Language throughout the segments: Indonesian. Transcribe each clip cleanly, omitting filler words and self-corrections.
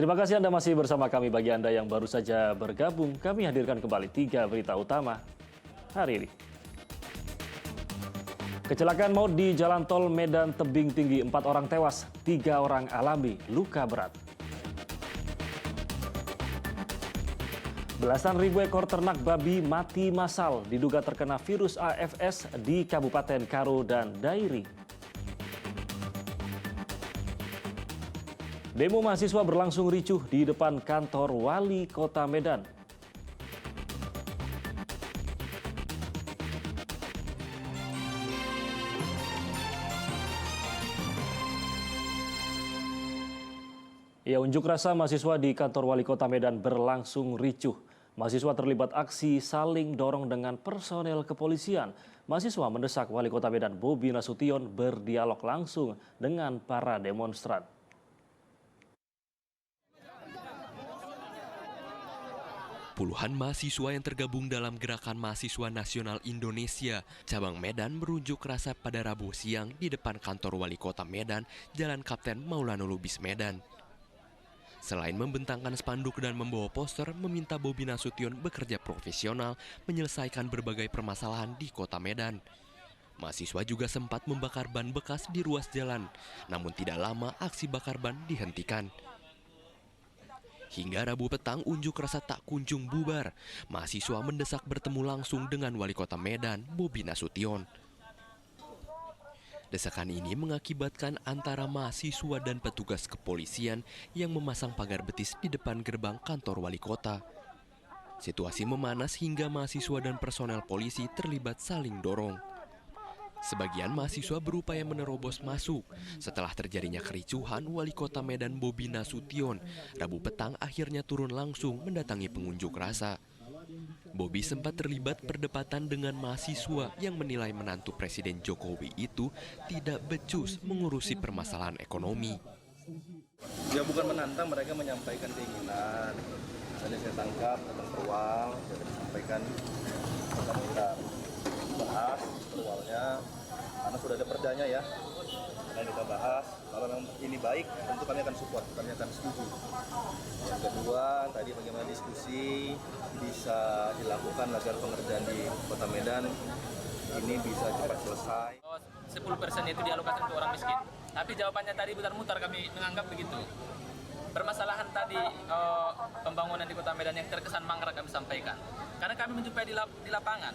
Terima kasih Anda masih bersama kami. Bagi Anda yang baru saja bergabung, kami hadirkan kembali 3 berita utama hari ini. Kecelakaan maut di Jalan Tol Medan Tebing Tinggi, 4 orang tewas, 3 orang alami luka berat. Belasan ribu ekor ternak babi mati massal diduga terkena virus AFS di Kabupaten Karo dan Dairi. Demo mahasiswa berlangsung ricuh di depan kantor Wali Kota Medan. Ya, unjuk rasa mahasiswa di kantor Wali Kota Medan berlangsung ricuh. Mahasiswa terlibat aksi saling dorong dengan personel kepolisian. Mahasiswa mendesak Wali Kota Medan Bobi Nasution berdialog langsung dengan para demonstran. Puluhan mahasiswa yang tergabung dalam Gerakan Mahasiswa Nasional Indonesia cabang Medan berunjuk rasa pada Rabu siang di depan kantor Wali Kota Medan, Jalan Kapten Maulana Lubis, Medan. Selain membentangkan spanduk dan membawa poster meminta Bobi Nasution bekerja profesional menyelesaikan berbagai permasalahan di Kota Medan. Mahasiswa juga sempat membakar ban bekas di ruas jalan, namun tidak lama aksi bakar ban dihentikan. Hingga Rabu petang unjuk rasa tak kunjung bubar. Mahasiswa mendesak bertemu langsung dengan Wali Kota Medan, Bobi Nasution. Desakan ini mengakibatkan antara mahasiswa dan petugas kepolisian yang memasang pagar betis di depan gerbang kantor Wali Kota. Situasi memanas hingga mahasiswa dan personel polisi terlibat saling dorong. Sebagian mahasiswa berupaya menerobos masuk. Setelah terjadinya kericuhan, Wali Kota Medan Bobi Nasution Rabu petang akhirnya turun langsung mendatangi pengunjuk rasa. Bobi sempat terlibat perdebatan dengan mahasiswa yang menilai menantu Presiden Jokowi itu tidak becus mengurusi permasalahan ekonomi. Ya bukan menantang, mereka menyampaikan keinginan. Tadi saya tangkap datang ke ruang, saya sampaikan kita bahas awalnya karena sudah ada perdanya ya, dan kita bahas kalau memang ini baik tentu kami akan support, kami akan setuju. Yang kedua tadi bagaimana diskusi bisa dilakukan agar pengerjaan di Kota Medan ini bisa cepat selesai. 10% itu dialokasikan untuk orang miskin, tapi jawabannya tadi mutar-mutar, kami menganggap begitu. Permasalahan tadi pembangunan di Kota Medan yang terkesan mangkrak kami sampaikan, karena kami menjumpai di lapangan.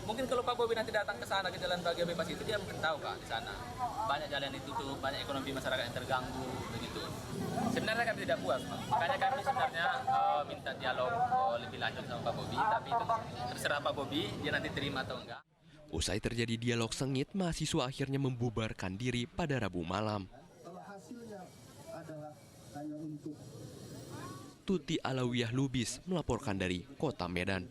Mungkin kalau Pak Bobi nanti datang ke sana ke Jalan Bahagia Bebas itu, dia mungkin tahu Pak, di sana banyak jalan ditutup, banyak ekonomi masyarakat yang terganggu begitu. Sebenarnya kami tidak puas Pak, makanya kami sebenarnya minta dialog lebih lanjut sama Pak Bobi, tapi itu terserah Pak Bobi, dia nanti terima atau enggak. Usai terjadi dialog sengit, mahasiswa akhirnya membubarkan diri pada Rabu malam. Tuti Alawiyah Lubis melaporkan dari Kota Medan.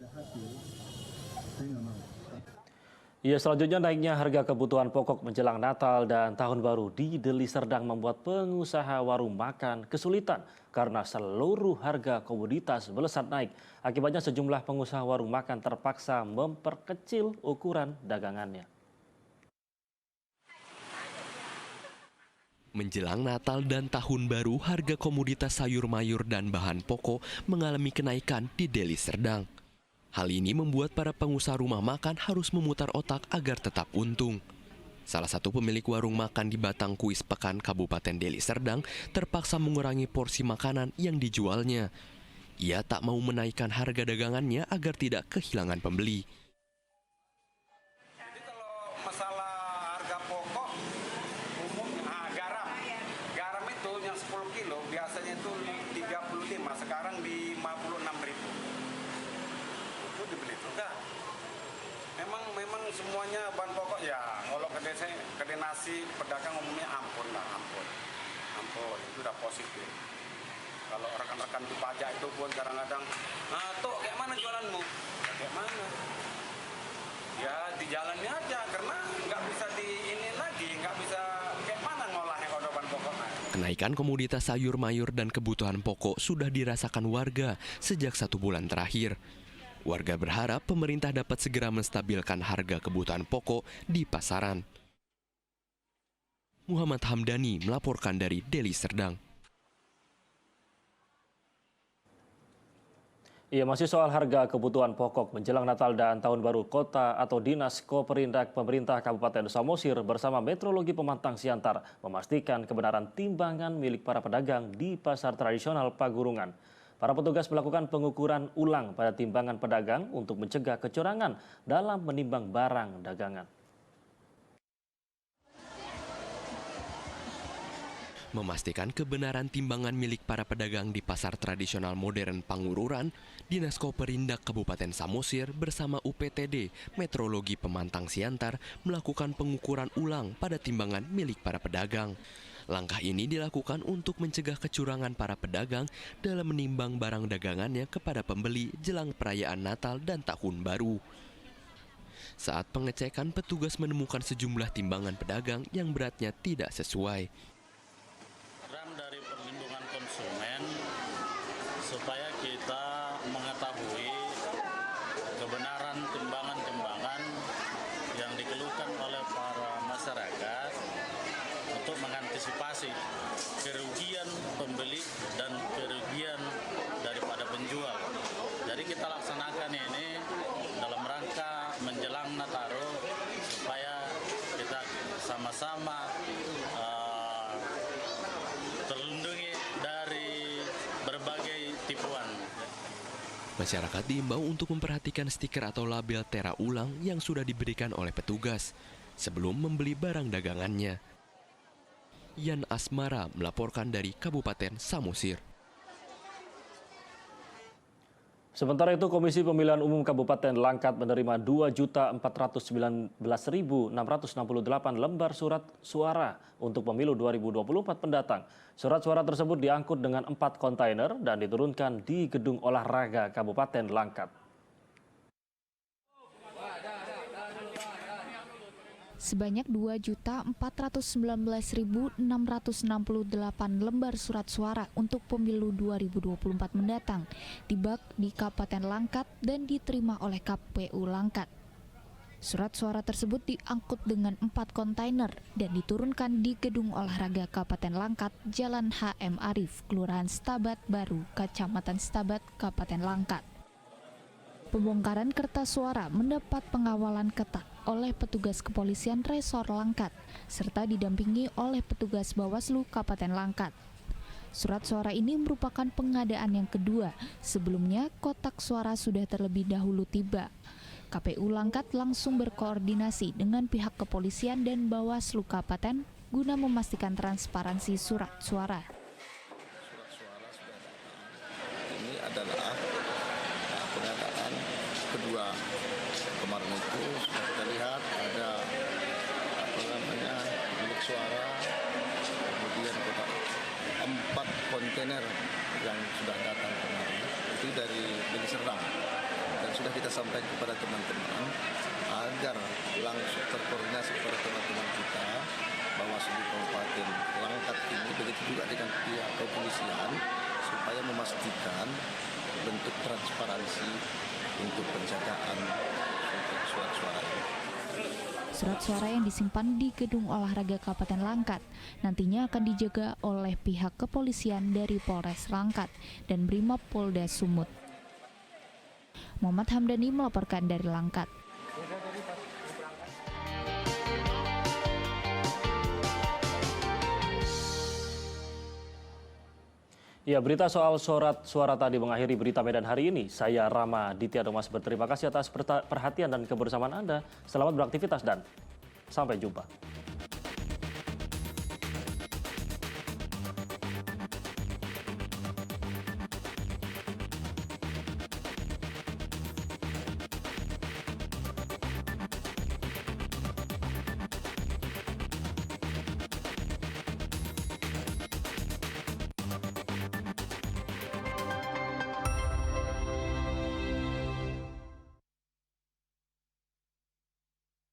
Ya, selanjutnya naiknya harga kebutuhan pokok menjelang Natal dan Tahun Baru di Deli Serdang membuat pengusaha warung makan kesulitan karena seluruh harga komoditas melesat naik. Akibatnya sejumlah pengusaha warung makan terpaksa memperkecil ukuran dagangannya. Menjelang Natal dan Tahun Baru, harga komoditas sayur mayur dan bahan pokok mengalami kenaikan di Deli Serdang. Hal ini membuat para pengusaha rumah makan harus memutar otak agar tetap untung. Salah satu pemilik warung makan di Batang Kuis Pekan, Kabupaten Deli Serdang, terpaksa mengurangi porsi makanan yang dijualnya. Ia tak mau menaikkan harga dagangannya agar tidak kehilangan pembeli. Jadi kalau masalah harga pokok umum, garam itu yang 10 kilo biasanya itu 35, sekarang di 56.000. Itu dibeli juga. Memang semuanya bahan pokok ya. Kalau kedai nasi pedagang umumnya ampun, itu udah positif. Kalau rekan-rekan di pajak itu pun kadang-kadang, tuh kayak mana jualanmu? Ya, kayak mana? Ya di jalannya aja, karena nggak bisa nggak bisa kayak mana ngolahnya kalau bahan pokoknya. Kenaikan komoditas sayur mayur dan kebutuhan pokok sudah dirasakan warga sejak 1 bulan terakhir. Warga berharap pemerintah dapat segera menstabilkan harga kebutuhan pokok di pasaran. Muhammad Hamdani melaporkan dari Deli Serdang. Iya, masih soal harga kebutuhan pokok menjelang Natal dan Tahun Baru, Kota atau Dinas Koperindak Pemerintah Kabupaten Samosir bersama Meteorologi Pemantang Siantar memastikan kebenaran timbangan milik para pedagang di pasar tradisional Pagurungan. Para petugas melakukan pengukuran ulang pada timbangan pedagang untuk mencegah kecurangan dalam menimbang barang dagangan. Memastikan kebenaran timbangan milik para pedagang di pasar tradisional modern Pangururan, Dinas Koperindak Kabupaten Samosir bersama UPTD Meteorologi Pemantang Siantar melakukan pengukuran ulang pada timbangan milik para pedagang. Langkah ini dilakukan untuk mencegah kecurangan para pedagang dalam menimbang barang dagangannya kepada pembeli jelang perayaan Natal dan Tahun Baru. Saat pengecekan, petugas menemukan sejumlah timbangan pedagang yang beratnya tidak sesuai. Dari perlindungan konsumen supaya kita mengetahui kebenaran timbangan-timbangan yang dikeluhkan oleh para masyarakat untuk mengantisipasi kerugian pembeli dan kerugian daripada penjual. Jadi kita laksanakan ini dalam rangka menjelang Nataru supaya kita sama-sama terlindungi dari berbagai tipuan. Masyarakat diimbau untuk memperhatikan stiker atau label tera ulang yang sudah diberikan oleh petugas sebelum membeli barang dagangannya. Yan Asmara melaporkan dari Kabupaten Samosir. Sementara itu, Komisi Pemilihan Umum Kabupaten Langkat menerima 2.419.668 lembar surat suara untuk pemilu 2024 mendatang. Surat suara tersebut diangkut dengan 4 kontainer dan diturunkan di Gedung Olahraga Kabupaten Langkat. Sebanyak 2.419.668 lembar surat suara untuk pemilu 2024 mendatang dibak di Kabupaten Langkat dan diterima oleh KPU Langkat. Surat suara tersebut diangkut dengan 4 kontainer dan diturunkan di Gedung Olahraga Kabupaten Langkat, Jalan HM Arif, Kelurahan Stabat Baru, Kecamatan Stabat, Kabupaten Langkat. Pembongkaran kertas suara mendapat pengawalan ketat oleh petugas kepolisian Resor Langkat, serta didampingi oleh petugas Bawaslu Kabupaten Langkat. Surat suara ini merupakan pengadaan yang kedua, sebelumnya kotak suara sudah terlebih dahulu tiba. KPU Langkat langsung berkoordinasi dengan pihak kepolisian dan Bawaslu Kabupaten guna memastikan transparansi surat suara. Ini adalah pengadaan kedua. Kemarin itu kita lihat ada milik suara, kemudian 4 kontainer yang sudah datang kemarin itu dari Deli Serdang, dan sudah kita sampaikan kepada teman-teman agar langsung terkoordinasi kepada teman-teman kita Bawaslu Kabupaten Langkat ini, begitu juga dengan pihak kepolisian supaya memastikan bentuk transparansi untuk penjagaan untuk surat suara ini. Surat suara yang disimpan di Gedung Olahraga Kabupaten Langkat nantinya akan dijaga oleh pihak kepolisian dari Polres Langkat dan Brimob Polda Sumut. Muhammad Hamdani melaporkan dari Langkat. Ya, berita soal surat suara tadi mengakhiri berita Medan hari ini. Saya Rama Ditya Domas berterima kasih atas perhatian dan kebersamaan Anda. Selamat beraktivitas dan sampai jumpa.